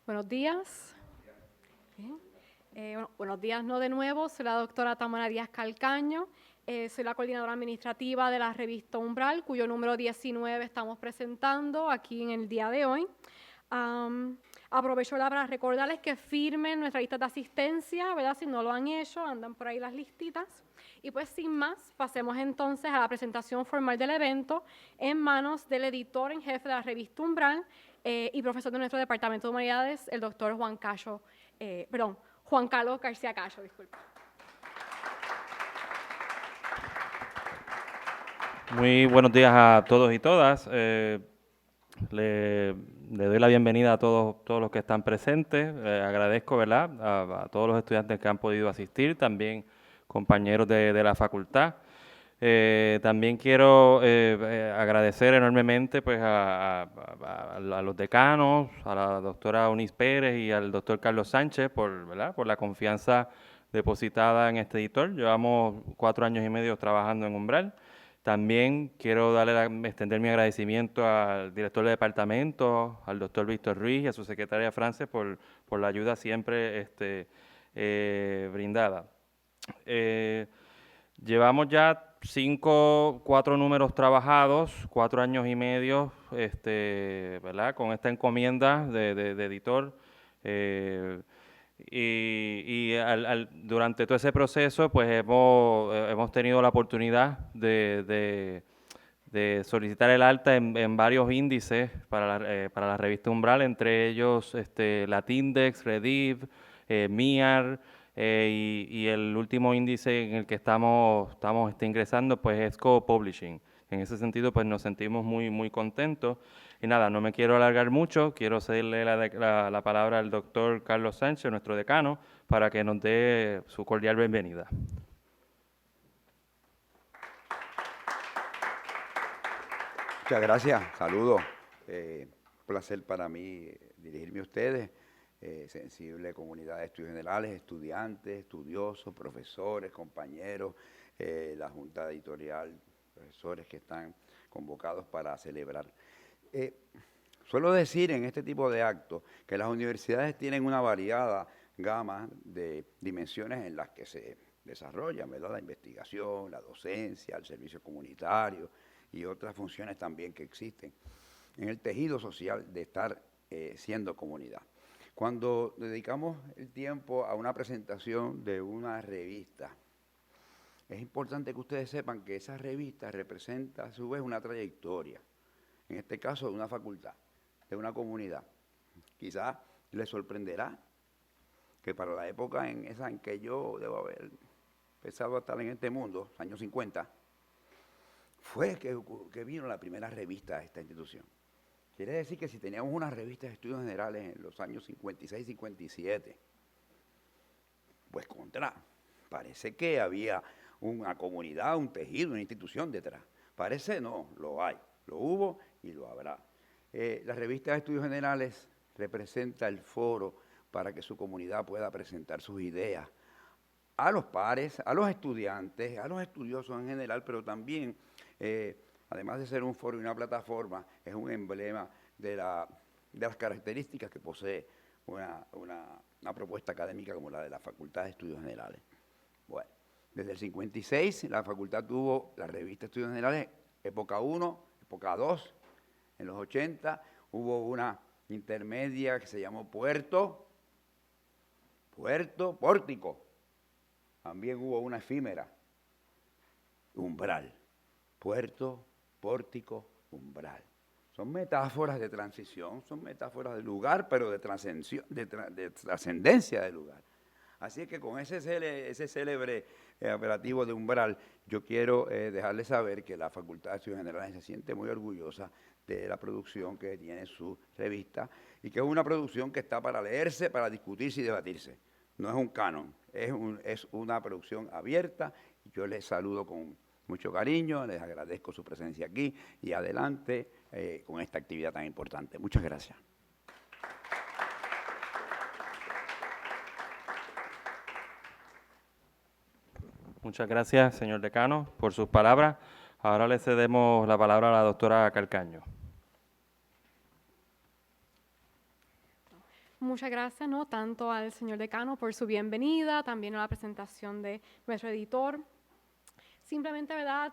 Buenos días. Bien. Buenos días no de nuevo, soy la doctora Tamara Díaz Calcaño, soy la coordinadora administrativa de la revista Umbral, cuyo número 19 estamos presentando aquí en el día de hoy. Aprovecho para recordarles que firmen nuestra lista de asistencia, ¿verdad? Si no lo han hecho, andan por ahí las listitas. Y pues sin más, pasemos entonces a la presentación formal del evento en manos del editor en jefe de la revista Umbral y profesor de nuestro departamento de humanidades, el doctor Juan Carlos García Cayo, disculpa. Muy buenos días a todos y todas. Le doy la bienvenida a todos los que están presentes. Agradezco, ¿verdad?, a todos los estudiantes que han podido asistir, también compañeros de la facultad. También quiero agradecer enormemente pues, a los decanos, a la doctora Eunice Pérez y al doctor Carlos Sánchez ¿verdad?, por la confianza depositada en este editor. Llevamos 4 años y medio trabajando en Umbral. También quiero extender mi agradecimiento al director del departamento, al doctor Víctor Ruiz y a su secretaria Frances por la ayuda siempre brindada. Llevamos ya 4 números trabajados, 4 años y medio, ¿verdad?, con esta encomienda de editor. Durante todo ese proceso, pues hemos tenido la oportunidad de solicitar el alta en varios índices para la revista Umbral, entre ellos Latindex, Rediv, MIAR, y el último índice en el que estamos ingresando pues es Co-Publishing. En ese sentido pues nos sentimos muy contentos. Y nada, no me quiero alargar mucho, quiero cederle la palabra al doctor Carlos Sánchez, nuestro decano, para que nos dé su cordial bienvenida. Muchas gracias, saludos. Placer para mí dirigirme a ustedes, sensible comunidad de estudios generales, estudiantes, estudiosos, profesores, compañeros, la junta editorial, profesores que están convocados para celebrar. Suelo decir en este tipo de actos que las universidades tienen una variada gama de dimensiones en las que se desarrollan, ¿verdad?, la investigación, la docencia, el servicio comunitario y otras funciones también que existen en el tejido social de estar siendo comunidad. Cuando dedicamos el tiempo a una presentación de una revista, es importante que ustedes sepan que esa revista representa a su vez una trayectoria, en este caso de una facultad, de una comunidad. Quizás les sorprenderá que para la época en que yo debo haber empezado a estar en este mundo, años 50, fue que vino la primera revista de esta institución. Quiere decir que si teníamos una revista de estudios generales en los años 56, 57, pues parece que había una comunidad, un tejido, una institución detrás. Parece no, lo hay, lo hubo y lo habrá. La revista de estudios generales representa el foro para que su comunidad pueda presentar sus ideas a los pares, a los estudiantes, a los estudiosos en general, pero también, además de ser un foro y una plataforma, es un emblema de las características que posee una propuesta académica como la de la Facultad de Estudios Generales. Bueno, desde el 56 la facultad tuvo la revista de Estudios Generales, época 1, época 2, en los 80 hubo una intermedia que se llamó Pórtico. También hubo una efímera, Umbral, Puerto, Pórtico, Umbral. Son metáforas de transición, son metáforas de lugar, pero de trascendencia del lugar. Así es que con ese célebre operativo de Umbral, yo quiero dejarles saber que la Facultad de Estudios Generales se siente muy orgullosa de la producción que tiene su revista y que es una producción que está para leerse, para discutirse y debatirse. No es un canon, es una producción abierta. Yo les saludo con mucho cariño, les agradezco su presencia aquí y adelante con esta actividad tan importante. Muchas gracias. Muchas gracias, señor decano, por sus palabras. Ahora le cedemos la palabra a la doctora Calcaño. Muchas gracias, ¿no? Tanto al señor decano por su bienvenida, también a la presentación de nuestro editor. Simplemente, ¿verdad?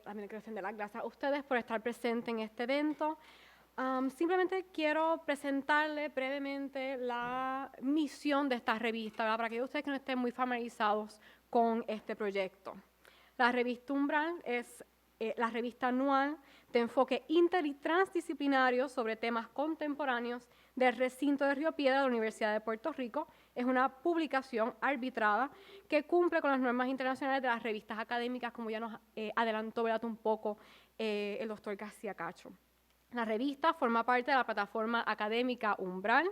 También quiero extender las gracias a ustedes por estar presentes en este evento. Simplemente quiero presentarle brevemente la misión de esta revista, ¿verdad? Para aquellos de ustedes que no estén muy familiarizados con este proyecto. La revista Umbral es la revista anual de enfoque inter y transdisciplinario sobre temas contemporáneos del recinto de Río Piedra de la Universidad de Puerto Rico. Es una publicación arbitrada que cumple con las normas internacionales de las revistas académicas, como ya nos adelantó, ¿verdad?, un poco el doctor García Cacho. La revista forma parte de la plataforma académica Umbral,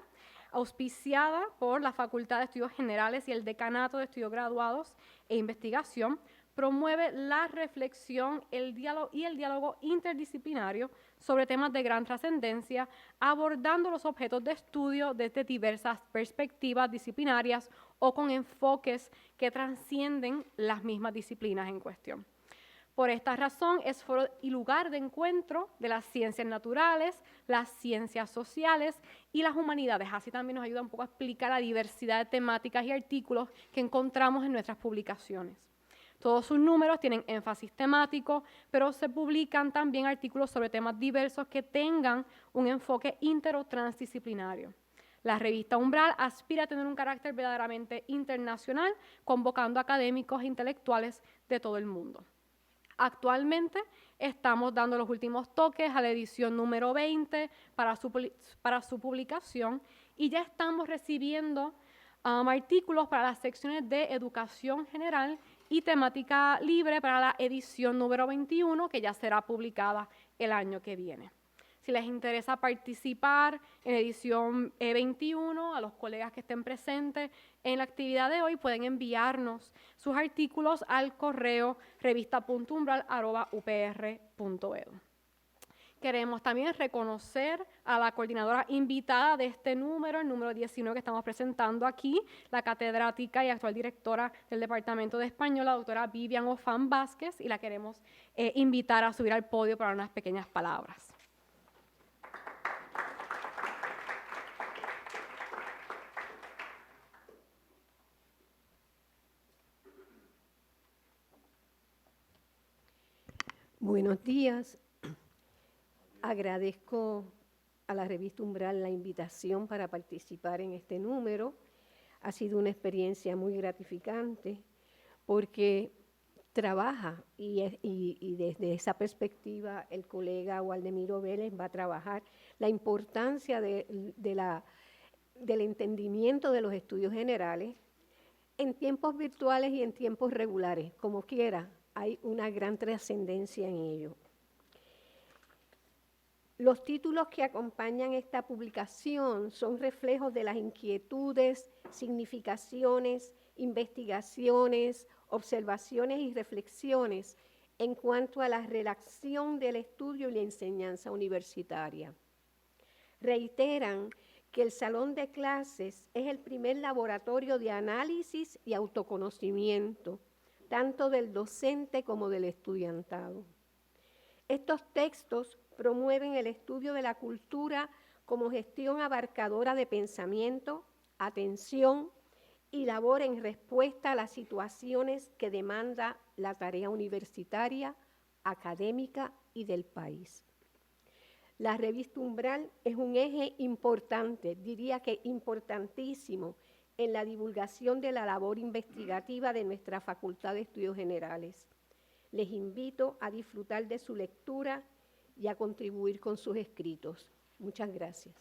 auspiciada por la Facultad de Estudios Generales y el Decanato de Estudios Graduados e Investigación. Promueve la reflexión el diálogo interdisciplinario sobre temas de gran trascendencia, abordando los objetos de estudio desde diversas perspectivas disciplinarias o con enfoques que trascienden las mismas disciplinas en cuestión. Por esta razón, es foro y lugar de encuentro de las ciencias naturales, las ciencias sociales y las humanidades. Así también nos ayuda un poco a explicar la diversidad de temáticas y artículos que encontramos en nuestras publicaciones. Todos sus números tienen énfasis temático, pero se publican también artículos sobre temas diversos que tengan un enfoque inter o transdisciplinario. La revista Umbral aspira a tener un carácter verdaderamente internacional, convocando académicos e intelectuales de todo el mundo. Actualmente estamos dando los últimos toques a la edición número 20 para su publicación y ya estamos recibiendo artículos para las secciones de educación general y temática libre para la edición número 21, que ya será publicada el año que viene. Si les interesa participar en edición 21, a los colegas que estén presentes en la actividad de hoy pueden enviarnos sus artículos al correo revista.umbral@upr.edu. Queremos también reconocer a la coordinadora invitada de este número, el número 19 que estamos presentando aquí, la catedrática y actual directora del Departamento de Español, la doctora Vivian Ofán Vázquez, y la queremos invitar a subir al podio para unas pequeñas palabras. Buenos días. Agradezco a la revista Umbral la invitación para participar en este número. Ha sido una experiencia muy gratificante porque trabaja y desde esa perspectiva el colega Waldemiro Vélez va a trabajar la importancia del entendimiento de los estudios generales en tiempos virtuales y en tiempos regulares, como quiera. Hay una gran trascendencia en ello. Los títulos que acompañan esta publicación son reflejos de las inquietudes, significaciones, investigaciones, observaciones y reflexiones en cuanto a la relación del estudio y la enseñanza universitaria. Reiteran que el salón de clases es el primer laboratorio de análisis y autoconocimiento, tanto del docente como del estudiantado. Estos textos promueven el estudio de la cultura como gestión abarcadora de pensamiento, atención y labor en respuesta a las situaciones que demanda la tarea universitaria, académica y del país. La revista Umbral es un eje importante, diría que importantísimo, en la divulgación de la labor investigativa de nuestra Facultad de Estudios Generales. Les invito a disfrutar de su lectura y a contribuir con sus escritos. Muchas gracias.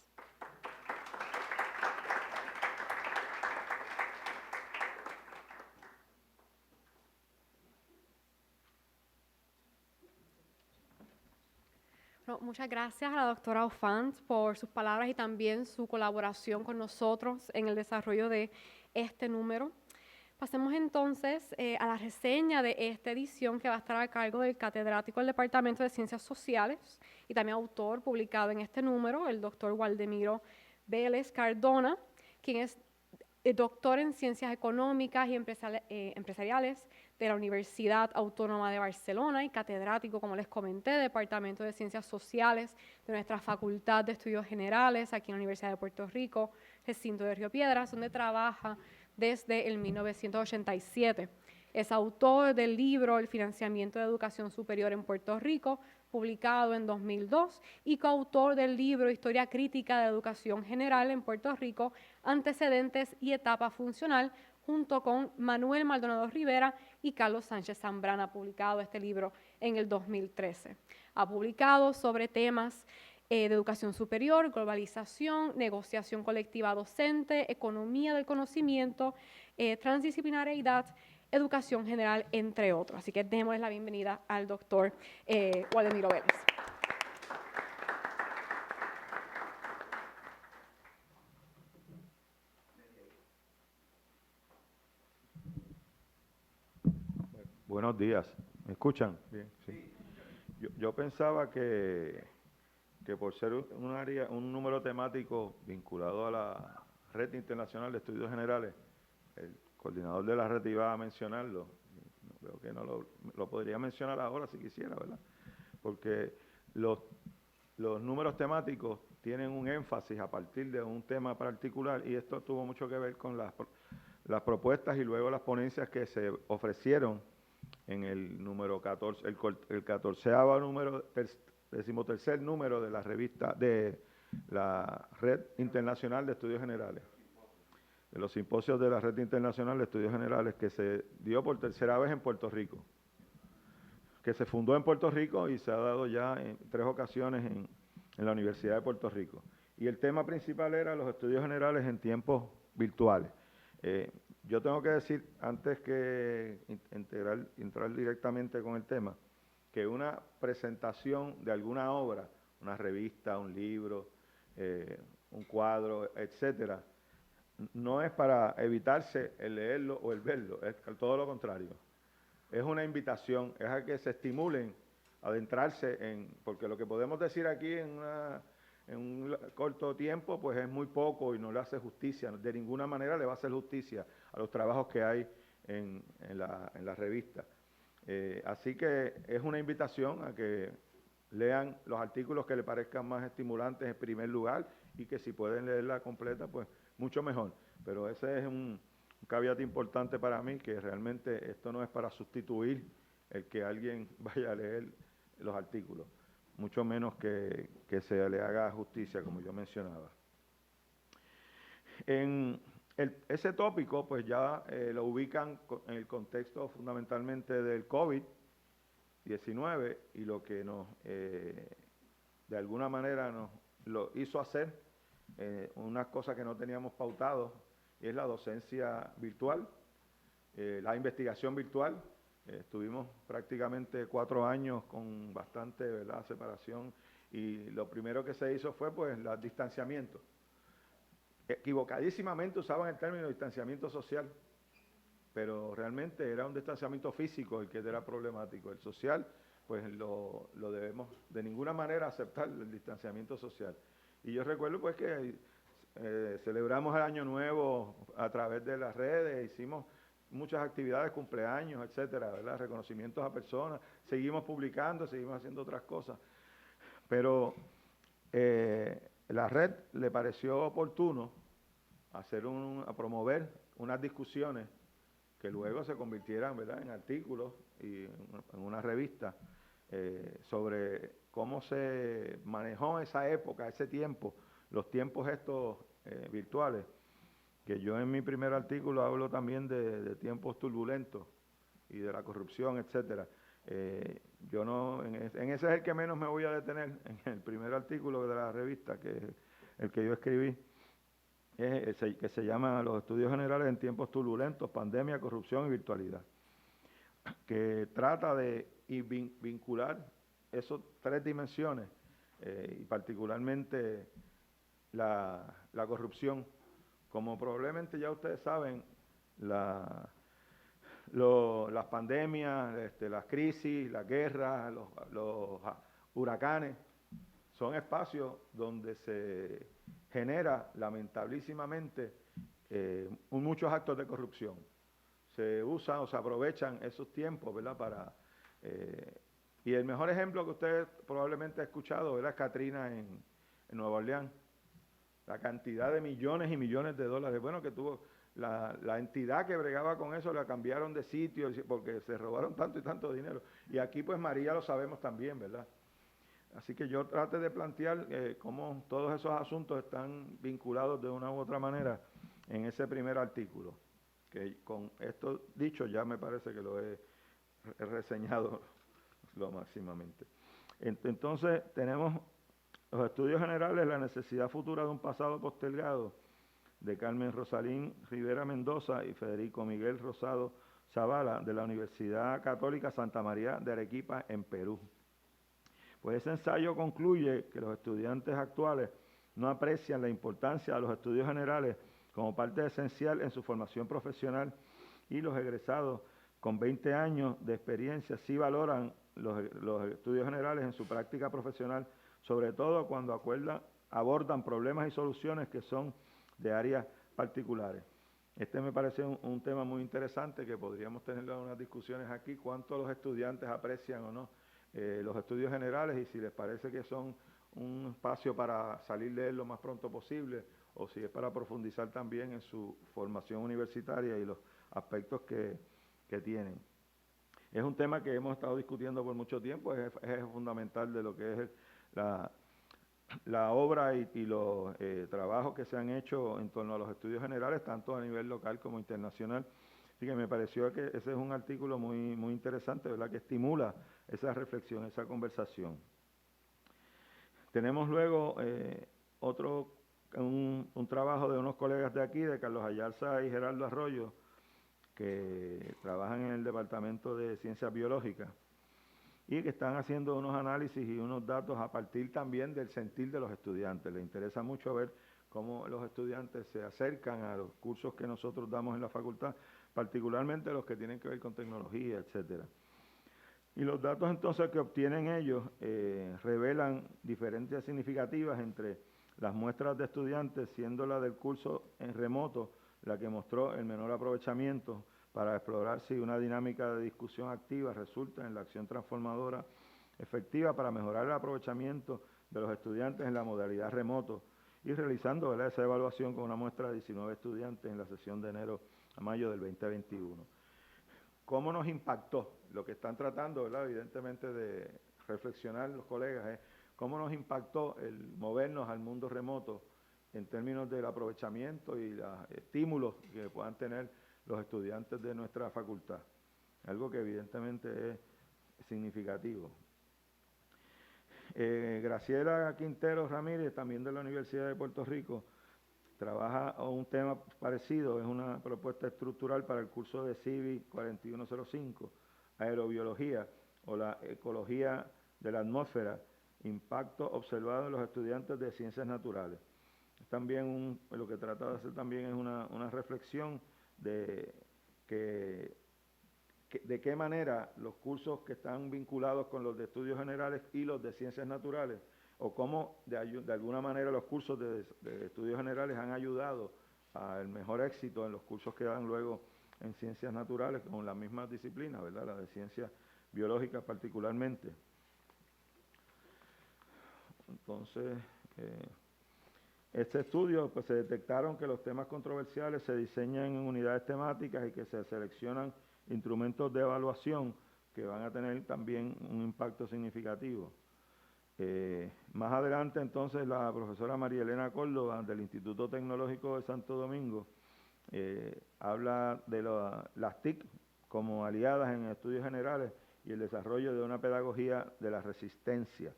Bueno, muchas gracias a la doctora Ofán por sus palabras y también su colaboración con nosotros en el desarrollo de este número. Pasemos entonces a la reseña de esta edición que va a estar a cargo del catedrático del Departamento de Ciencias Sociales y también autor publicado en este número, el doctor Waldemiro Vélez Cardona, quien es doctor en Ciencias Económicas y Empresariales de la Universidad Autónoma de Barcelona y catedrático, como les comenté, Departamento de Ciencias Sociales de nuestra Facultad de Estudios Generales aquí en la Universidad de Puerto Rico, recinto de Río Piedras, donde trabaja desde el 1987. Es autor del libro El financiamiento de educación superior en Puerto Rico, publicado en 2002, y coautor del libro Historia crítica de educación general en Puerto Rico, antecedentes y etapa funcional, junto con Manuel Maldonado Rivera y Carlos Sánchez Zambrana, publicado este libro en el 2013. Ha publicado sobre temas de educación superior, globalización, negociación colectiva docente, economía del conocimiento, transdisciplinariedad, educación general, entre otros. Así que démosle la bienvenida al doctor Waldemiro Vélez. Buenos días. ¿Me escuchan? Bien, sí. Yo pensaba que por ser un número temático vinculado a la Red Internacional de Estudios Generales, el coordinador de la red iba a mencionarlo. Creo que no lo podría mencionar ahora si quisiera, ¿verdad? Porque los números temáticos tienen un énfasis a partir de un tema particular, y esto tuvo mucho que ver con las propuestas y luego las ponencias que se ofrecieron en el número 14, el 14º número, 13º número de la revista de la Red Internacional de Estudios Generales, de los simposios de la Red Internacional de Estudios Generales, que se dio por tercera vez en Puerto Rico, que se fundó en Puerto Rico y se ha dado ya en 3 ocasiones en la Universidad de Puerto Rico. Y el tema principal era los estudios generales en tiempos virtuales. Yo tengo que decir, antes que entrar directamente con el tema, que una presentación de alguna obra, una revista, un libro, un cuadro, etcétera, no es para evitarse el leerlo o el verlo, es todo lo contrario. Es una invitación, es a que se estimulen a adentrarse porque lo que podemos decir aquí en un corto tiempo, pues es muy poco y no le hace justicia, de ninguna manera le va a hacer justicia a los trabajos que hay en la revista. Así que es una invitación a que lean los artículos que le parezcan más estimulantes en primer lugar, y que si pueden leerla completa, pues mucho mejor. Pero ese es un caveat importante para mí, que realmente esto no es para sustituir el que alguien vaya a leer los artículos, mucho menos que se le haga justicia, como yo mencionaba. Ese tópico, pues ya lo ubican en el contexto fundamentalmente del COVID-19 y lo que de alguna manera nos lo hizo hacer, unas cosas que no teníamos pautado, y es la docencia virtual, la investigación virtual. Estuvimos prácticamente 4 años con bastante, ¿verdad?, separación, y lo primero que se hizo fue pues el distanciamiento. Equivocadísimamente usaban el término distanciamiento social, pero realmente era un distanciamiento físico el que era problemático. El social, pues lo debemos de ninguna manera aceptar, el distanciamiento social. Y yo recuerdo pues que celebramos el Año Nuevo a través de las redes, hicimos muchas actividades, cumpleaños, etcétera, ¿verdad?, reconocimientos a personas, seguimos publicando, seguimos haciendo otras cosas. Pero la red le pareció oportuno a promover unas discusiones que luego se convirtieran, ¿verdad?, en artículos y en una revista sobre cómo se manejó esa época, ese tiempo, los tiempos estos virtuales, que yo en mi primer artículo hablo también de tiempos turbulentos y de la corrupción, etcétera. Yo no, en ese es el que menos me voy a detener, en el primer artículo de la revista, que es el que yo escribí, que se llama Los estudios generales en tiempos turbulentos, pandemia, corrupción y virtualidad, que trata de vincular esas 3 dimensiones, y particularmente la corrupción. Como probablemente ya ustedes saben, las pandemias, las crisis, las guerras, los huracanes, son espacios donde se genera lamentabilísimamente muchos actos de corrupción. se usan o se aprovechan esos tiempos, ¿verdad? Y el mejor ejemplo que usted probablemente ha escuchado, ¿verdad? Es Katrina en Nueva Orleans. La cantidad de millones y millones de dólares. Bueno, que tuvo la entidad que bregaba con eso, la cambiaron de sitio porque se robaron tanto y tanto dinero. Y aquí pues María lo sabemos también, ¿verdad? Así que yo traté de plantear cómo todos esos asuntos están vinculados de una u otra manera en ese primer artículo. Que con esto dicho ya me parece que lo he reseñado lo máximamente. Entonces tenemos los estudios generales, la necesidad futura de un pasado postergado, de Carmen Rosalín Rivera Mendoza y Federico Miguel Rosado Zavala, de la Universidad Católica Santa María de Arequipa, en Perú. Pues ese ensayo concluye que los estudiantes actuales no aprecian la importancia de los estudios generales como parte esencial en su formación profesional, y los egresados con 20 años de experiencia sí valoran los estudios generales en su práctica profesional, sobre todo cuando abordan problemas y soluciones que son de áreas particulares. Este me parece un tema muy interesante que podríamos tener unas discusiones aquí, cuánto los estudiantes aprecian o no los estudios generales, y si les parece que son un espacio para salir de él lo más pronto posible, o si es para profundizar también en su formación universitaria y los aspectos que tienen. Es un tema que hemos estado discutiendo por mucho tiempo, es fundamental de lo que es la obra y los trabajos que se han hecho en torno a los estudios generales, tanto a nivel local como internacional. Así que me pareció que ese es un artículo muy, muy interesante, ¿verdad?, que estimula esa reflexión, esa conversación. Tenemos luego un trabajo de unos colegas de aquí, de Carlos Ayarza y Gerardo Arroyo, que trabajan en el Departamento de Ciencias Biológicas y que están haciendo unos análisis y unos datos a partir también del sentir de los estudiantes. Les interesa mucho ver cómo los estudiantes se acercan a los cursos que nosotros damos en la facultad, particularmente los que tienen que ver con tecnología, etcétera. Y los datos entonces que obtienen ellos revelan diferencias significativas entre las muestras de estudiantes, siendo la del curso en remoto la que mostró el menor aprovechamiento, para explorar si una dinámica de discusión activa resulta en la acción transformadora efectiva para mejorar el aprovechamiento de los estudiantes en la modalidad remoto, y realizando, ¿verdad?, esa evaluación con una muestra de 19 estudiantes en la sesión de enero a mayo del 2021. ¿Cómo nos impactó? Lo que están tratando, ¿verdad?, evidentemente de reflexionar los colegas es cómo nos impactó el movernos al mundo remoto en términos del aprovechamiento y los estímulos que puedan tener los estudiantes de nuestra facultad. Algo que evidentemente es significativo. Graciela Quintero Ramírez, también de la Universidad de Puerto Rico, trabaja un tema parecido, es una propuesta estructural para el curso de CIVI 4105, Aerobiología o la Ecología de la Atmósfera, impacto observado en los estudiantes de Ciencias Naturales. También lo que trata de hacer también es una reflexión de qué manera los cursos que están vinculados con los de estudios generales y los de ciencias naturales, o cómo de alguna manera los cursos de estudios generales han ayudado al mejor éxito en los cursos que dan luego en ciencias naturales con las mismas disciplinas, ¿verdad?, la de ciencias biológicas particularmente. Entonces, este estudio, pues se detectaron que los temas controversiales se diseñan en unidades temáticas y que se seleccionan instrumentos de evaluación que van a tener también un impacto significativo. Más adelante, entonces, la profesora María Elena Córdoba, del Instituto Tecnológico de Santo Domingo, habla de las TIC como aliadas en estudios generales y el desarrollo de una pedagogía de la resistencia.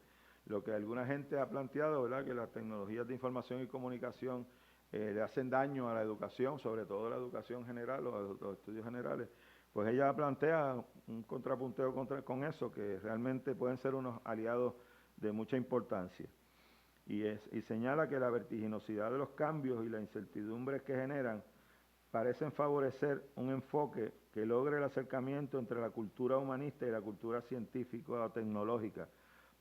Lo que alguna gente ha planteado, ¿verdad?, que las tecnologías de información y comunicación le hacen daño a la educación, sobre todo la educación general o los estudios generales, pues ella plantea un contrapunteo con eso, que realmente pueden ser unos aliados de mucha importancia. Y señala que la vertiginosidad de los cambios y la incertidumbre que generan parecen favorecer un enfoque que logre el acercamiento entre la cultura humanista y la cultura científica o tecnológica,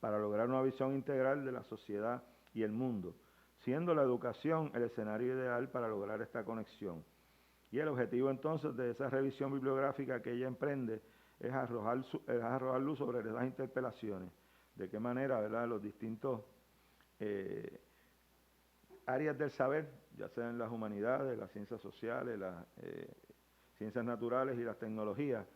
para lograr una visión integral de la sociedad y el mundo, siendo la educación el escenario ideal para lograr esta conexión. Y el objetivo entonces de esa revisión bibliográfica que ella emprende es arrojar luz sobre las interpelaciones, de qué manera, ¿verdad?, los distintos áreas del saber, ya sean las humanidades, las ciencias sociales, las ciencias naturales y las tecnologías,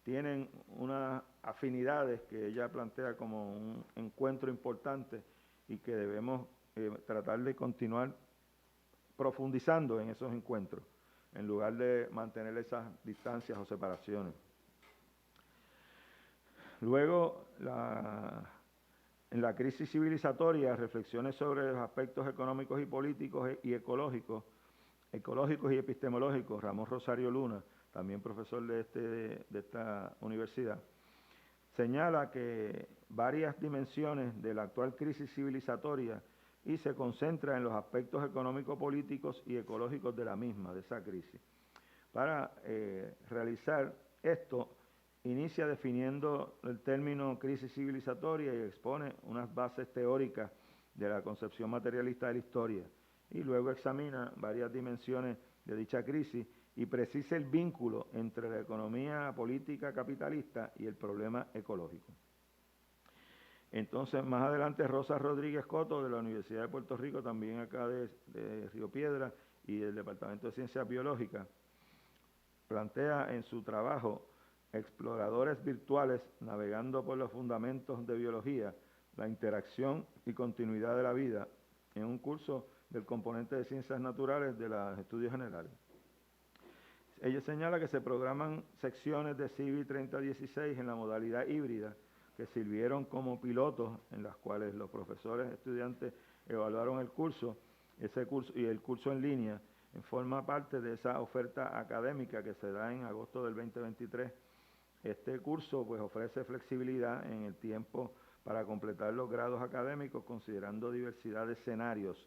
tienen unas afinidades que ella plantea como un encuentro importante y que debemos tratar de continuar profundizando en esos encuentros, en lugar de mantener esas distancias o separaciones. Luego, en la crisis civilizatoria, reflexiones sobre los aspectos económicos y políticos y ecológicos y epistemológicos, Ramón Rosario Luna, también profesor de esta universidad, señala que varias dimensiones de la actual crisis civilizatoria y se concentra en los aspectos económico-políticos y ecológicos de la misma, de esa crisis. Para realizar esto, inicia definiendo el término crisis civilizatoria y expone unas bases teóricas de la concepción materialista de la historia, y luego examina varias dimensiones de dicha crisis y precisa el vínculo entre la economía política capitalista y el problema ecológico. Entonces, más adelante, Rosa Rodríguez Coto, de la Universidad de Puerto Rico, también acá de Río Piedra, y del Departamento de Ciencias Biológicas, plantea en su trabajo Exploradores virtuales navegando por los fundamentos de biología, la interacción y continuidad de la vida, en un curso del componente de Ciencias Naturales de los Estudios Generales. Ella señala que se programan secciones de CIVI 3016 en la modalidad híbrida, que sirvieron como pilotos en las cuales los profesores estudiantes evaluaron el curso y el curso en línea, forma parte de esa oferta académica que se da en agosto del 2023. Este curso pues ofrece flexibilidad en el tiempo para completar los grados académicos, considerando diversidad de escenarios,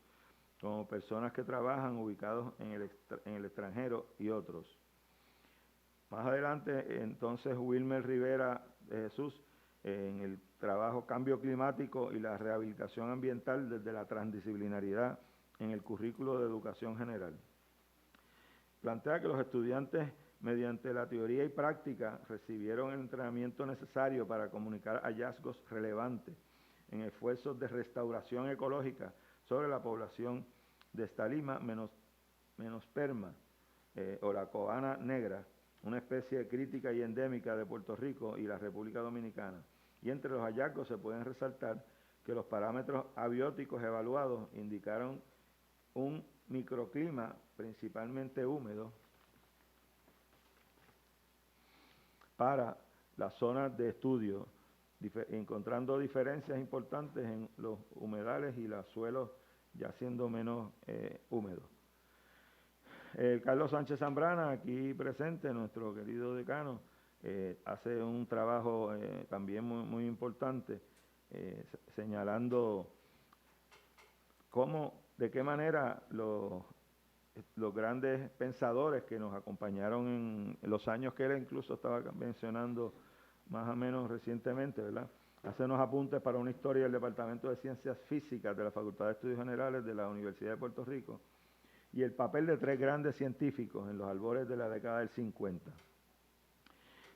como personas que trabajan ubicados en el extranjero y otros. Más adelante, entonces, Wilmer Rivera de Jesús, en el trabajo Cambio Climático y la Rehabilitación Ambiental desde la Transdisciplinariedad en el currículo de Educación General. Plantea que los estudiantes, mediante la teoría y práctica, recibieron el entrenamiento necesario para comunicar hallazgos relevantes en esfuerzos de restauración ecológica sobre la población de Estalima menosperma, o la cobana negra, una especie crítica y endémica de Puerto Rico y la República Dominicana. Y entre los hallazgos se pueden resaltar que los parámetros abióticos evaluados indicaron un microclima principalmente húmedo para las zonas de estudio, encontrando diferencias importantes en los humedales y los suelos ya siendo menos húmedos. Carlos Sánchez Zambrana, aquí presente, nuestro querido decano, hace un trabajo también muy importante, señalando de qué manera los grandes pensadores que nos acompañaron en los años que él incluso estaba mencionando más o menos recientemente, ¿verdad?, hace unos apuntes para una historia del Departamento de Ciencias Físicas de la Facultad de Estudios Generales de la Universidad de Puerto Rico, y el papel de tres grandes científicos en los albores de la década del 50.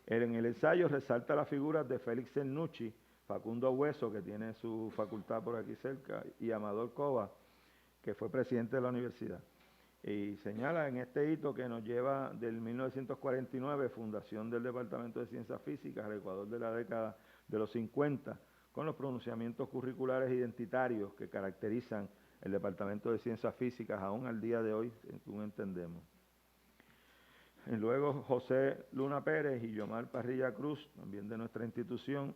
En el ensayo resalta las figuras de Félix Cernucci, Facundo Hueso, que tiene su facultad por aquí cerca, y Amador Cova, que fue presidente de la universidad. Y señala en este hito que nos lleva del 1949, fundación del Departamento de Ciencias Físicas, al Ecuador de la década de los 50, con los pronunciamientos curriculares identitarios que caracterizan el Departamento de Ciencias Físicas aún al día de hoy, según entendemos. Y luego José Luna Pérez y Yomar Parrilla Cruz, también de nuestra institución,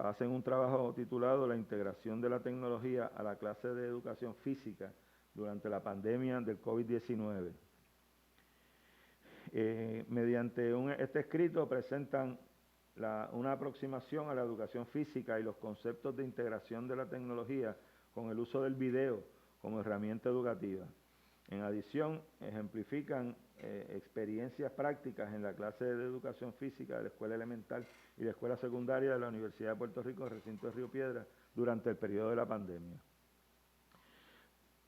hacen un trabajo titulado La integración de la tecnología a la clase de educación física durante la pandemia del COVID-19. Mediante este escrito presentan una aproximación a la educación física y los conceptos de integración de la tecnología con el uso del video como herramienta educativa. En adición, ejemplifican experiencias prácticas en la clase de educación física de la Escuela Elemental y la Escuela Secundaria de la Universidad de Puerto Rico, recinto de Río Piedra, durante el periodo de la pandemia.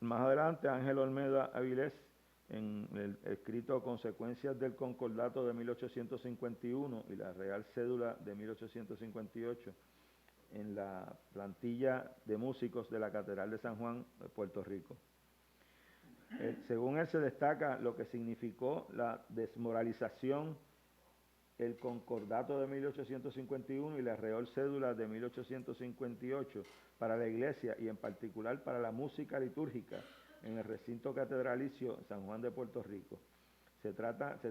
Más adelante, Ángel Olmedo Avilés en el escrito Consecuencias del Concordato de 1851 y la Real Cédula de 1858 en la plantilla de músicos de la Catedral de San Juan de Puerto Rico. Según él se destaca lo que significó la desmoralización, el Concordato de 1851 y la Real Cédula de 1858 para la Iglesia y en particular para la música litúrgica en el recinto catedralicio San Juan de Puerto Rico. Se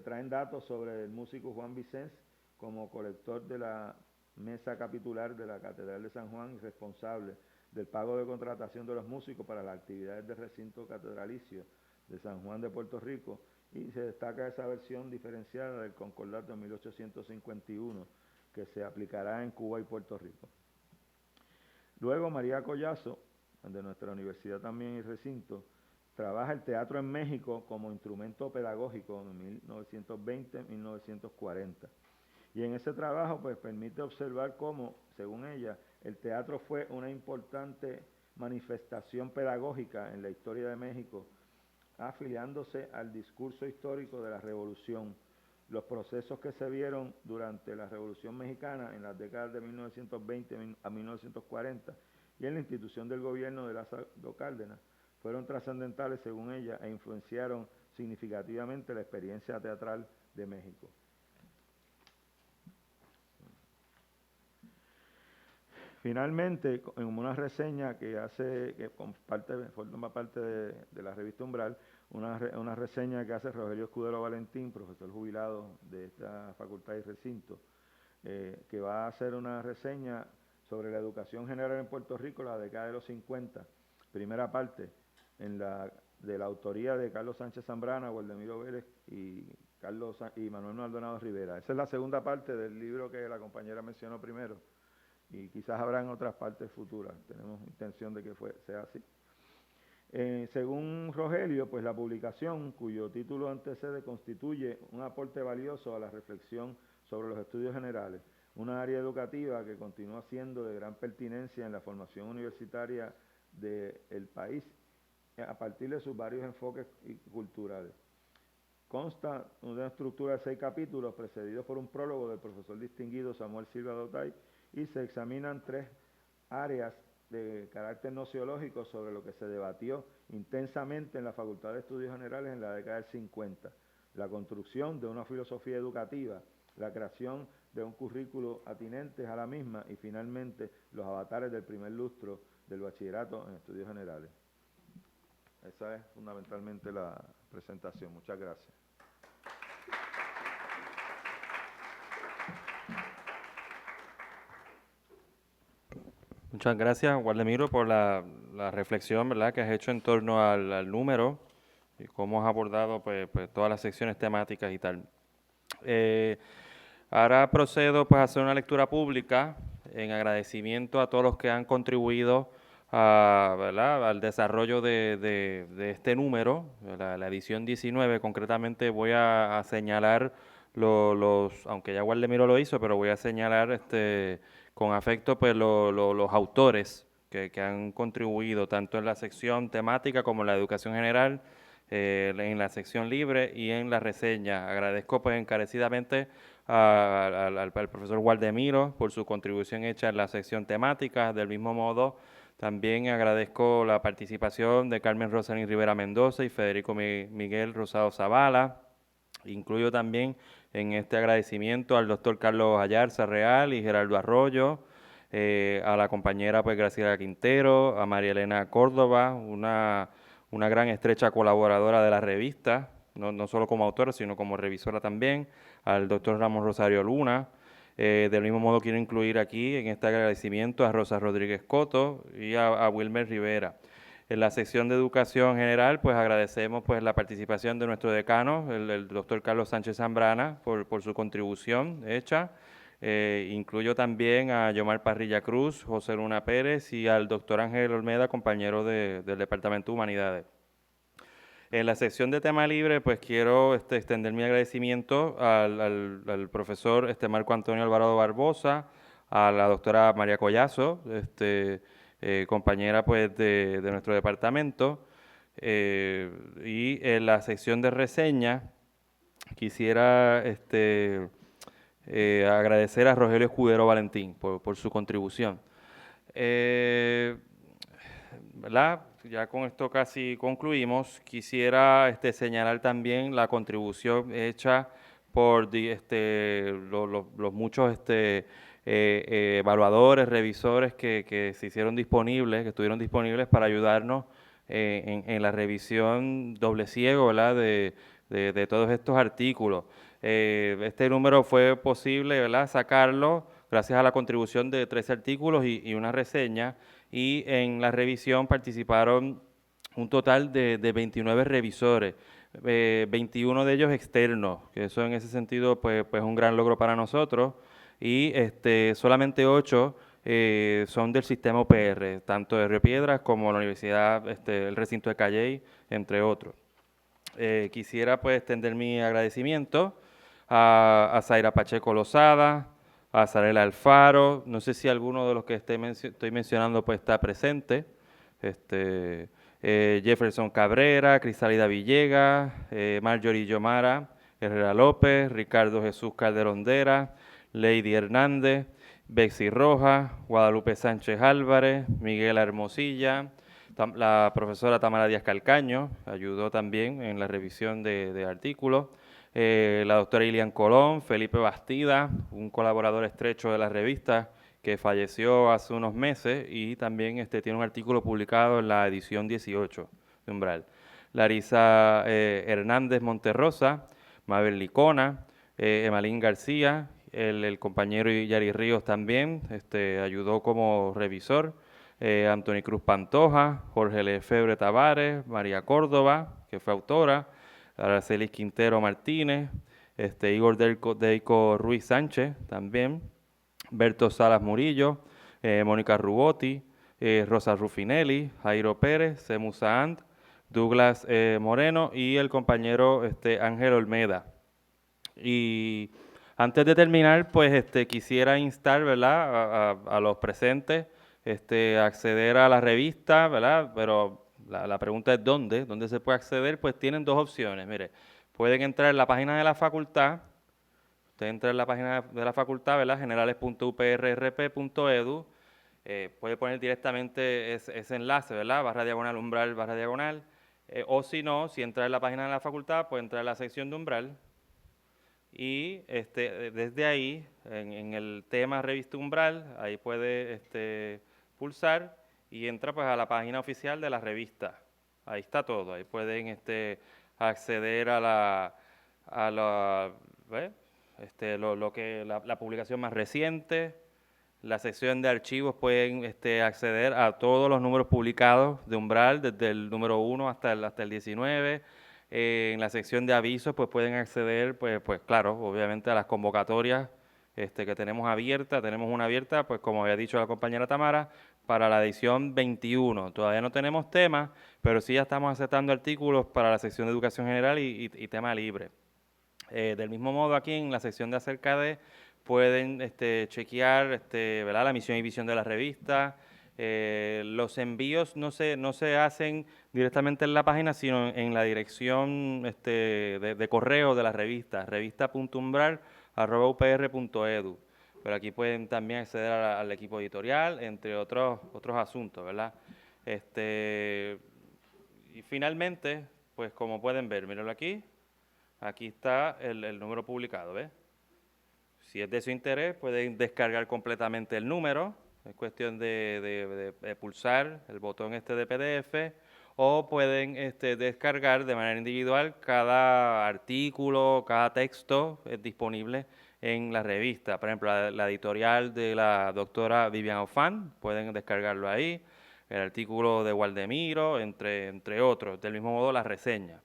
traen datos sobre el músico Juan Vicens como colector de la mesa capitular de la Catedral de San Juan y responsable del pago de contratación de los músicos para las actividades del recinto catedralicio de San Juan de Puerto Rico, y se destaca esa versión diferenciada del Concordato de 1851 que se aplicará en Cuba y Puerto Rico. Luego María Collazo, de nuestra universidad también y recinto, trabaja el teatro en México como instrumento pedagógico en 1920-1940. Y en ese trabajo pues permite observar cómo, según ella, el teatro fue una importante manifestación pedagógica en la historia de México, afiliándose al discurso histórico de la Revolución, los procesos que se vieron durante la Revolución Mexicana en las décadas de 1920 a 1940 y en la institución del gobierno de Lázaro Cárdenas fueron trascendentales, según ella, e influenciaron significativamente la experiencia teatral de México. Finalmente, en una reseña que forma parte de la revista Umbral, una reseña que hace Rogelio Escudero Valentín, profesor jubilado de esta facultad y recinto, que va a hacer una reseña sobre la educación general en Puerto Rico, la década de los 50, primera parte, de la autoría de Carlos Sánchez Zambrana, Gualdemiro Vélez y Manuel Maldonado Rivera. Esa es la segunda parte del libro que la compañera mencionó primero, y quizás habrán otras partes futuras. Tenemos intención de que sea así. Según Rogelio, pues la publicación, cuyo título antecede, constituye un aporte valioso a la reflexión sobre los estudios generales, una área educativa que continúa siendo de gran pertinencia en la formación universitaria del país a partir de sus varios enfoques culturales. Consta de una estructura de 6 capítulos precedidos por un prólogo del profesor distinguido Samuel Silva Dotay, y se examinan 3 áreas de carácter nociológico sobre lo que se debatió intensamente en la Facultad de Estudios Generales en la década del 50, la construcción de una filosofía educativa, la creación de un currículo atinente a la misma y finalmente los avatares del primer lustro del bachillerato en Estudios Generales. Esa es fundamentalmente la presentación. Muchas gracias. Muchas gracias, Gualdemiro, por la reflexión, ¿verdad?, que has hecho en torno al número y cómo has abordado pues todas las secciones temáticas y tal. Ahora procedo pues a hacer una lectura pública en agradecimiento a todos los que han contribuido ¿verdad?, al desarrollo de este número, la edición 19. Concretamente voy a señalar aunque ya Gualdemiro lo hizo, pero voy a señalar con afecto pues los autores que han contribuido tanto en la sección temática como en la educación general, en la sección libre y en la reseña. Agradezco pues encarecidamente al profesor Gualdemiro por su contribución hecha en la sección temática. Del mismo modo, también agradezco la participación de Carmen Rosalín Rivera Mendoza y Federico Miguel Rosado Zavala. Incluyo también en este agradecimiento al doctor Carlos Ayarza Real y Gerardo Arroyo, a la compañera pues Graciela Quintero, a María Elena Córdoba, una gran estrecha colaboradora de la revista, no solo como autora, sino como revisora también, al doctor Ramón Rosario Luna. Del mismo modo quiero incluir aquí en este agradecimiento a Rosa Rodríguez Coto y a Wilmer Rivera. En la sección de educación general, pues agradecemos pues la participación de nuestro decano, el doctor Carlos Sánchez Zambrana, por su contribución hecha. Incluyo también a Yomar Parrilla Cruz, José Luna Pérez y al doctor Ángel Olmeda, compañero del Departamento de Humanidades. En la sección de tema libre, pues quiero extender mi agradecimiento al profesor Marco Antonio Alvarado Barbosa, a la doctora María Collazo, compañera pues de nuestro departamento, Y en la sección de reseña quisiera agradecer a Rogelio Escudero Valentín por su contribución. ¿Verdad? Ya con esto casi concluimos. Quisiera señalar también la contribución hecha por los muchos evaluadores, revisores que se hicieron disponibles, que estuvieron disponibles para ayudarnos en la revisión doble ciego, ¿verdad? De todos estos artículos. Este número fue posible, ¿verdad?, sacarlo gracias a la contribución de 13 artículos y una reseña, y en la revisión participaron un total de 29 revisores, 21 de ellos externos, que eso en ese sentido pues un gran logro para nosotros, y solamente 8 son del sistema UPR, tanto de Río Piedras como la Universidad, el recinto de Calley, entre otros. Quisiera pues extender mi agradecimiento a Zaira Pacheco Lozada, a Zarela Alfaro, no sé si alguno de los que estoy mencionando pues está presente, Jefferson Cabrera, Cristalida Villegas, Marjorie Yomara, Herrera López, Ricardo Jesús Calderondera, Lady Hernández, Bexy Rojas, Guadalupe Sánchez Álvarez, Miguel Hermosilla, la profesora Tamara Díaz Calcaño ayudó también en la revisión de artículos, la doctora Ilian Colón, Felipe Bastida, un colaborador estrecho de la revista que falleció hace unos meses y también tiene un artículo publicado en la edición 18 de Umbral. Larisa Hernández Monterrosa, Mabel Licona, Emalín García, el compañero Yari Ríos también ayudó como revisor, Anthony Cruz Pantoja, Jorge Lefebvre Tavares, María Córdoba, que fue autora, Aracelis Quintero Martínez, Igor Deico Ruiz Sánchez también, Berto Salas Murillo, Mónica Rubotti, Rosa Rufinelli, Jairo Pérez, Semu Saant, Douglas Moreno y el compañero Ángel Olmeda. Y antes de terminar, pues quisiera instar, ¿verdad?, a los presentes a acceder a la revista, ¿verdad? Pero la pregunta es ¿dónde? ¿Dónde se puede acceder? Pues tienen dos opciones. Mire, pueden entrar en la página de la facultad. Usted entra en la página de la facultad, ¿verdad?, generales.uprrp.edu. Puede poner directamente ese enlace, ¿verdad?, /diagonal umbral /diagonal. O si no, si entra en la página de la facultad, puede entrar en la sección de umbral. Y desde ahí, en el tema Revista Umbral, ahí puede pulsar y entra pues a la página oficial de la revista. Ahí está todo, ahí pueden acceder a la publicación más reciente. La sección de archivos pueden acceder a todos los números publicados de Umbral, desde el número 1 hasta el 19. En la sección de avisos pues pueden acceder, pues claro, obviamente a las convocatorias que tenemos abiertas. Tenemos una abierta, pues como había dicho la compañera Tamara, para la edición 21. Todavía no tenemos temas, pero sí ya estamos aceptando artículos para la sección de educación general y tema libre. Del mismo modo, aquí en la sección de acerca de pueden chequear ¿verdad?, la misión y visión de la revista. Los envíos no se hacen directamente en la página, sino en la dirección de correo de la revista, revista.umbral@upr.edu. Pero aquí pueden también acceder al equipo editorial, entre otros asuntos, ¿verdad? Y finalmente, pues como pueden ver, mírenlo aquí. Aquí está el número publicado, ¿ves? Si es de su interés, pueden descargar completamente el número. Es cuestión de pulsar el botón de PDF, o pueden descargar de manera individual cada artículo, cada texto disponible en la revista. Por ejemplo, la editorial de la doctora Vivian Ofán, pueden descargarlo ahí. El artículo de Waldemiro, entre otros. Del mismo modo, la reseña.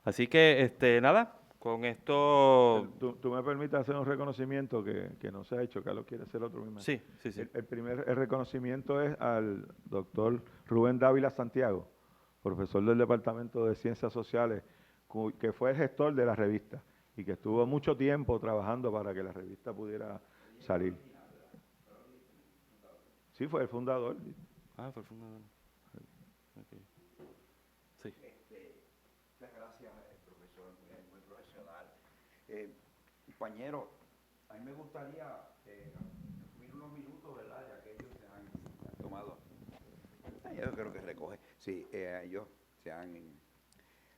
Así que, nada, con esto... ¿Tú me permites hacer un reconocimiento que no se ha hecho? Carlos quiere hacer otro mismo. Sí. El reconocimiento es al doctor Rubén Dávila Santiago, profesor del Departamento de Ciencias Sociales, que fue el gestor de la revista y que estuvo mucho tiempo trabajando para que la revista pudiera salir. Sí, fue el fundador. Ah, fue el fundador. Okay. Muchas gracias, profesor, muy profesional. Compañero, a mí me gustaría asumir unos minutos, ¿verdad? De aquellos que han tomado. Yo creo que recoge. Sí, ellos se han...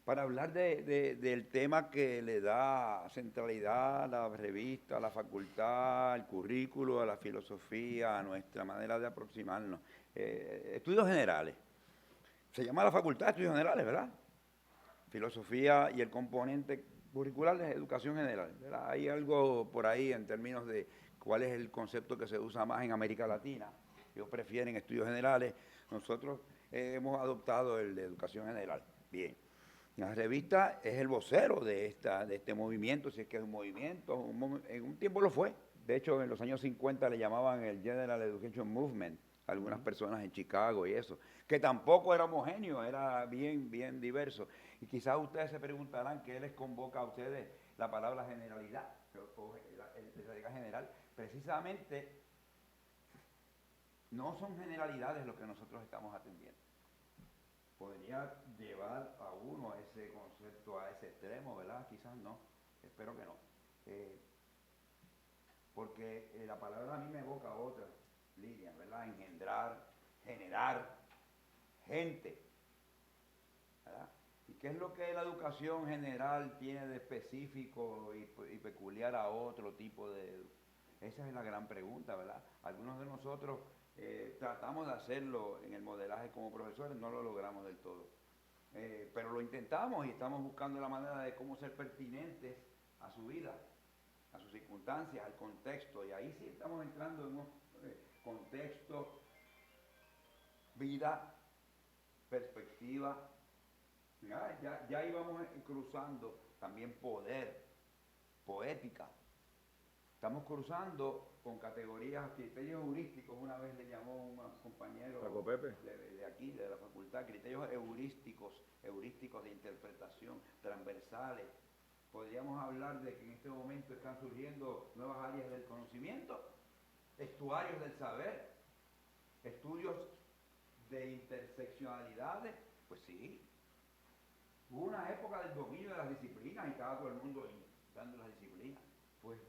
Para hablar del tema que le da centralidad a la revista, a la facultad, al currículo, a la filosofía, a nuestra manera de aproximarnos. Estudios generales. Se llama la Facultad de Estudios Generales, ¿verdad? Filosofía y el componente curricular es educación general, ¿verdad? Hay algo por ahí en términos de cuál es el concepto que se usa más en América Latina. Ellos prefieren estudios generales. Nosotros hemos adoptado el de educación general. Bien. La revista es el vocero de este movimiento, si es que es un movimiento. En un tiempo lo fue. De hecho, en los años 50 le llamaban el General Education Movement, algunas personas en Chicago y eso, que tampoco era homogéneo, era bien diverso. Y quizás ustedes se preguntarán qué les convoca a ustedes la palabra generalidad, o la general. Precisamente, no son generalidades lo que nosotros estamos atendiendo. Podría llevar a uno ese concepto a ese extremo, ¿verdad? Quizás no, espero que no. Porque la palabra a mí me evoca otra línea, ¿verdad? Engendrar, generar, gente, ¿verdad? ¿Y qué es lo que la educación general tiene de específico y peculiar a otro tipo de... Esa es la gran pregunta, ¿verdad? Algunos de nosotros tratamos de hacerlo en el modelaje como profesores, no lo logramos del todo. Pero lo intentamos y estamos buscando la manera de cómo ser pertinentes a su vida, a sus circunstancias, al contexto. Y ahí sí estamos entrando en un contexto, vida, perspectiva. Ya íbamos cruzando también poder, poética. Estamos cruzando con categorías, criterios heurísticos, una vez le llamó un compañero de aquí, de la facultad, criterios heurísticos de interpretación, transversales. Podríamos hablar de que en este momento están surgiendo nuevas áreas del conocimiento, estuarios del saber, estudios de interseccionalidades, pues sí. Hubo una época del dominio de las disciplinas y estaba todo el mundo dando las disciplinas. Pues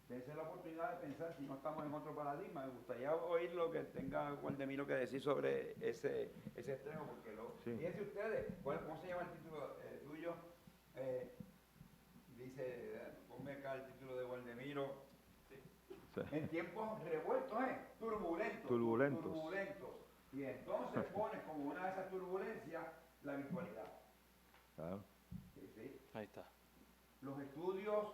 dense la oportunidad de pensar si no estamos en otro paradigma. Me gustaría oír lo que tenga Waldemiro que decir sobre ese extremo, porque fíjense ustedes, ¿cómo se llama el título tuyo? Dice, ponme acá el título de Waldemiro. Sí. En tiempos revueltos, turbulentos. Y entonces pones como una de esas turbulencias la virtualidad. Claro. Sí. Ahí está. Los estudios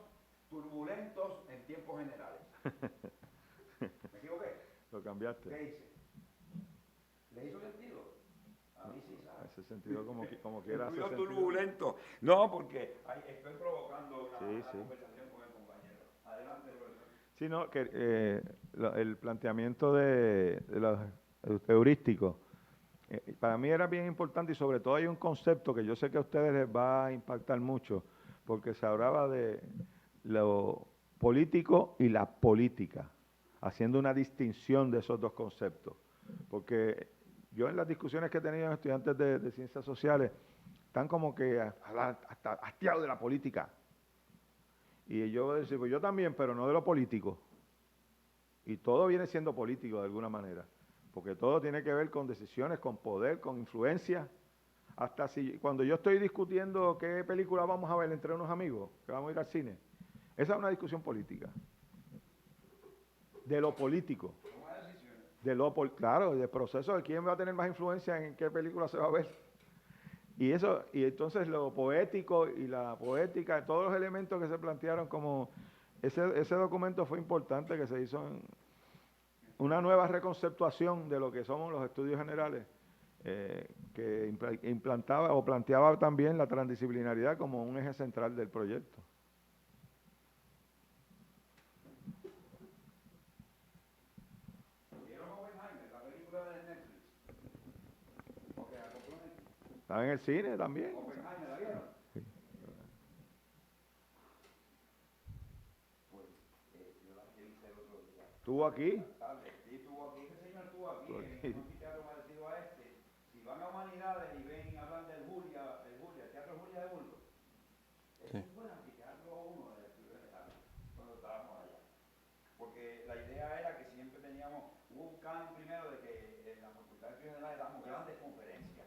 turbulentos en tiempos generales. ¿Me equivoqué? Lo cambiaste. ¿Qué hice? ¿Le hizo sentido? A mí sí, ¿sabes? Ese sentido como quiera hacer Estudios sentido. turbulentos. No, porque estoy provocando una conversación con el compañero. Adelante, profesor. Sí, no, que el planteamiento de los heurísticos, para mí era bien importante y sobre todo hay un concepto que yo sé que a ustedes les va a impactar mucho, porque se hablaba de lo político y la política, haciendo una distinción de esos dos conceptos. Porque yo en las discusiones que he tenido con estudiantes de ciencias sociales, están como que hasta hastiados de la política. Y yo decía, pues yo también, pero no de lo político. Y todo viene siendo político de alguna manera, porque todo tiene que ver con decisiones, con poder, con influencia. Hasta si cuando yo estoy discutiendo qué película vamos a ver entre unos amigos, que vamos a ir al cine, esa es una discusión política. De lo político. Claro, del proceso de quién va a tener más influencia en qué película se va a ver. Y entonces lo poético y la poética, todos los elementos que se plantearon como ese documento fue importante, que se hizo en una nueva reconceptuación de lo que somos los estudios generales, que implantaba o planteaba también la transdisciplinaridad como un eje central del proyecto. ¿Estaba en el cine también? ¿Oppenheimer la vieron? Sí. Pues yo la que hice el otro día. ¿Estuvo aquí? Sí, estuvo aquí. Ese señor estuvo aquí, Estuvo aquí. en un teatro parecido a este. Si van a Humanidades y ven y hablan del Julia, el Teatro Julia de Sí. Eso fue aplicarlo uno del estudio general cuando estábamos allá. Porque la idea era que siempre hubo un cambio primero de que en la Facultad de Estudios Generales damos grandes conferencias,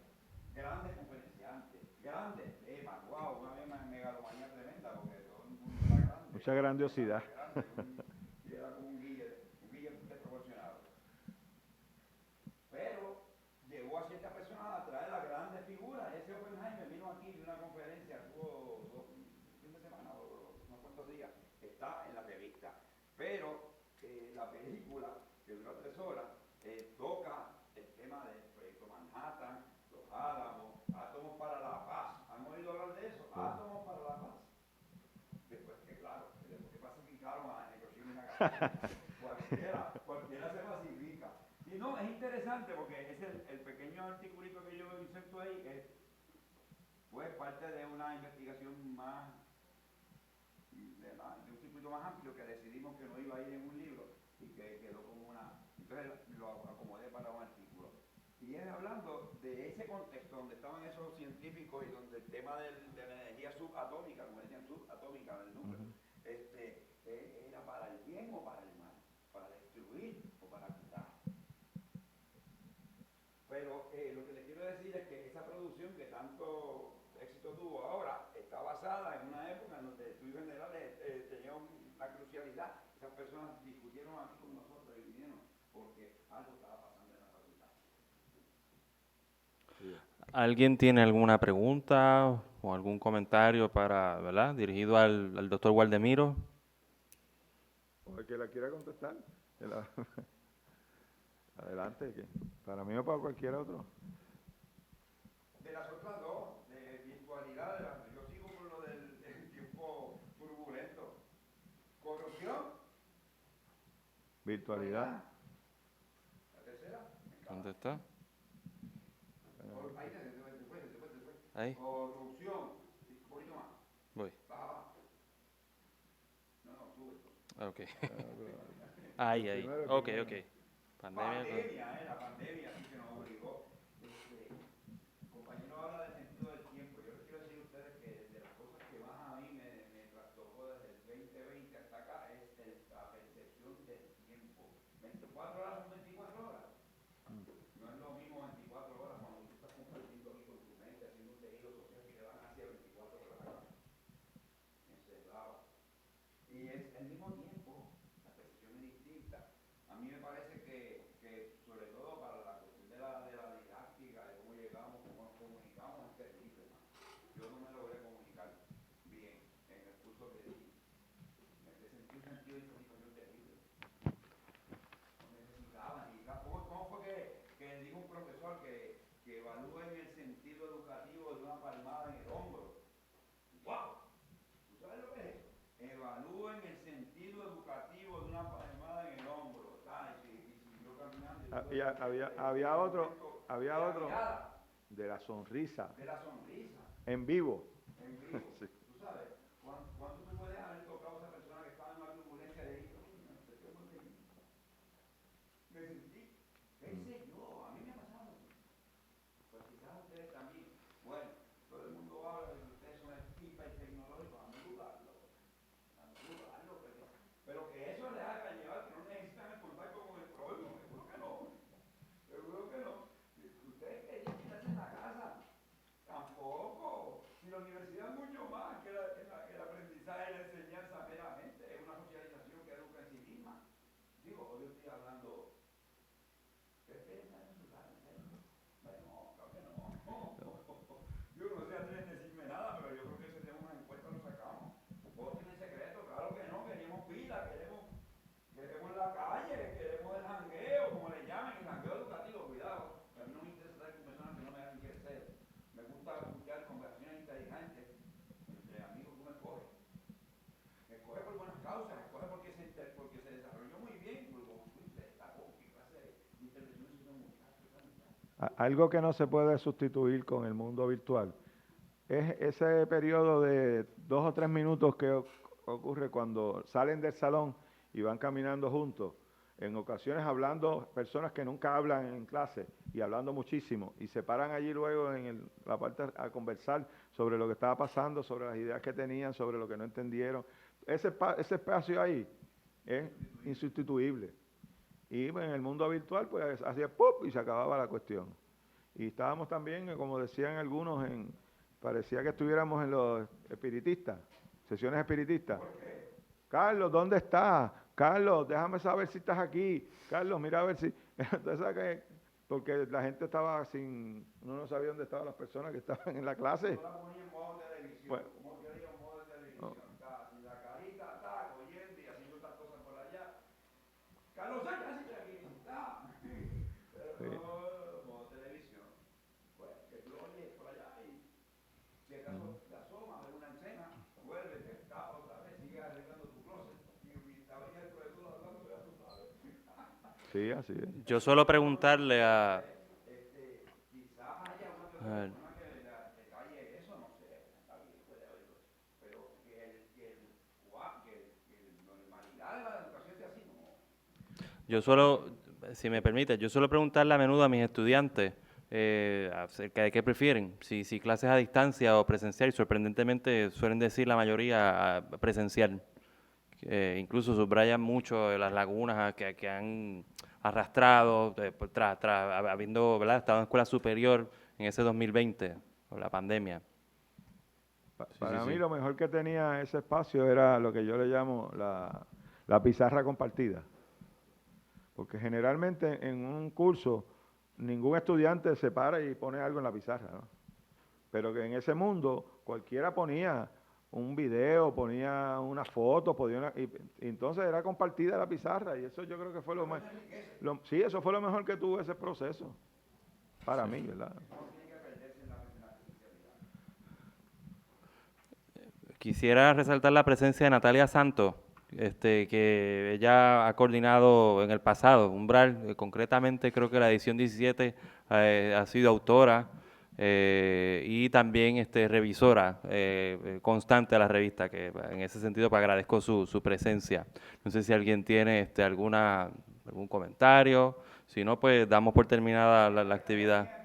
grandes conferenciantes, grandes temas, wow, una megalomanía tremenda porque todo el mundo era grande. Mucha grandiosidad. Y era como un guille desproporcionado. Pero llegó a ciertas personas a traer las grandes figuras. Ese Oppenheimer vino aquí de una conferencia, tuvo un fin de semana o unos cuantos días, está en la revista. Pero la película, que dura 3 horas, toca el tema del proyecto Manhattan, los Álamos, átomos para la paz. ¿Han oído hablar de eso? Átomos para la paz. Después que claro, después que pacificaron a Hiroshima y Nagasaki, cualquiera se pacifica. Y no, es interesante porque es el pequeño articulito que yo inserto ahí, fue parte de una investigación más, de un circuito más amplio que decidimos que no iba a ir en un libro y que quedó como entonces lo acomodé para un artículo. Y es hablando de ese contexto donde estaban esos científicos y donde el tema de la energía subatómica, como decían, subatómica del núcleo, era para el bien o para el mal, para destruir o para curar. Pero lo que les quiero decir es que esa producción que tanto éxito tuvo ahora está basada en una época en donde estudios generales tenía una crucialidad. Esas personas discutieron aquí con nosotros y vinieron porque algo estaba pasando en la facultad. ¿Alguien tiene alguna pregunta o algún comentario para, ¿verdad? Dirigido al doctor Waldemiro? O el que la quiera contestar. Adelante, que para mí o para cualquier otro. De las otras dos, de virtualidad, yo sigo con lo del tiempo turbulento. Corrupción. Virtualidad. La tercera. ¿Dónde está? Ahí después. Ahí. Corrupción. Un poquito más. Voy. Baja. No, sube. Ok. Ahí. Primero. Ok. Pandemia. La pandemia sí que nos obligó. El compañero habla del sentido del tiempo. Yo les quiero decir a ustedes que de las cosas que más a mí me trastocó desde el 2020 hasta acá es la percepción del tiempo. 24 horas son 24 horas. No es lo mismo 24 horas cuando tú estás compartiendo aquí con tu mente, haciendo un tejido social que te van hacia 24 horas acá, encerrado. Y es el mismo tiempo, la percepción es distinta. A mí me parece que sobre todo para la cuestión de la didáctica, de cómo llegamos, cómo nos comunicamos, es terrible. Yo no me logré comunicar bien en el curso que di. Me sentí un sentido de insatisfacción terrible. No necesitaban. ¿Cómo fue que dijo un profesor que evalúen el sentido educativo de una palmada en el hombro? ¡Wow! ¿Tú sabes lo que es eso? Evalúen el sentido educativo de una palmada en el hombro. Y siguió caminando. Había otro de la sonrisa. De la sonrisa. En vivo. En vivo. Sí. Tú sabes, ¿cuánto tú puedes haber tocado a esa persona que estaba en una turbulencia de hijos? Me sentí, qué sé yo, a mí me ha pasado así. Pues quizás ustedes también. Bueno, todo el mundo habla de que ustedes son el hipertecnológico, a no dudarlo, pero que eso les haga llevar, que no necesitan el contacto con el prójimo, seguro que no. Ustedes querían quitarse en la casa, tampoco. Si la universidad es mucho más que el aprendizaje y la enseñanza meramente, es una socialización que educa en sí misma. Digo, hoy estoy hablando. ¿Ustedes quieren estar en su casa, en serio? Bueno, claro que no. Yo no sé Andrés decirme nada, pero yo creo que si hacemos una encuesta lo sacamos. Vos tienen secreto, claro que no, queremos pila, queremos la calle, queremos el jangueo, como le llaman, el jangueo educativo, cuidado. A mí no me interesa estar con personas que no me hagan crecer. Me gusta escuchar conversaciones inteligentes entre amigos que me escogen. Me escoge por buenas causas, me escoge porque se desarrolló muy bien, como tú dices, destacó, qué clase de intervenciones hizo un muchacho. Algo que no se puede sustituir con el mundo virtual es ese periodo de 2 o 3 minutos que ocurre cuando salen del salón y van caminando juntos en ocasiones hablando, personas que nunca hablan en clase y hablando muchísimo, y se paran allí luego en la parte a conversar sobre lo que estaba pasando, sobre las ideas que tenían, sobre lo que no entendieron. Ese espacio ahí es insustituible. Y en el mundo virtual, pues hacía ¡pop! Y se acababa la cuestión. Y estábamos también, como decían algunos, parecía que estuviéramos en los espiritistas, sesiones espiritistas. Carlos, ¿dónde estás? Carlos, déjame saber si estás aquí. Carlos, mira a ver si... Entonces, porque la gente estaba uno no sabía dónde estaban las personas que estaban en la clase. Pues, sí, así es. Yo suelo preguntarle a ver, yo suelo, si me permite, yo suelo preguntarle a menudo a mis estudiantes acerca de qué prefieren, si clases a distancia o presencial, y sorprendentemente suelen decir la mayoría presencial. Incluso subrayan mucho las lagunas que han arrastrado habiendo, ¿verdad?, estado en escuela superior en ese 2020, con la pandemia. Para mí lo mejor que tenía ese espacio era lo que yo le llamo la pizarra compartida. Porque generalmente en un curso ningún estudiante se para y pone algo en la pizarra, ¿no? Pero que en ese mundo cualquiera ponía un video, ponía una foto, y entonces era compartida la pizarra, y eso yo creo que fue lo más... sí, eso fue lo mejor que tuvo ese proceso, para mí, ¿verdad? Quisiera resaltar la presencia de Natalia Santos, que ella ha coordinado en el pasado, Umbral, concretamente creo que la edición 17 ha sido autora y también revisora constante a la revista, que en ese sentido pues, agradezco su presencia. No sé si alguien tiene algún comentario, si no pues damos por terminada la actividad.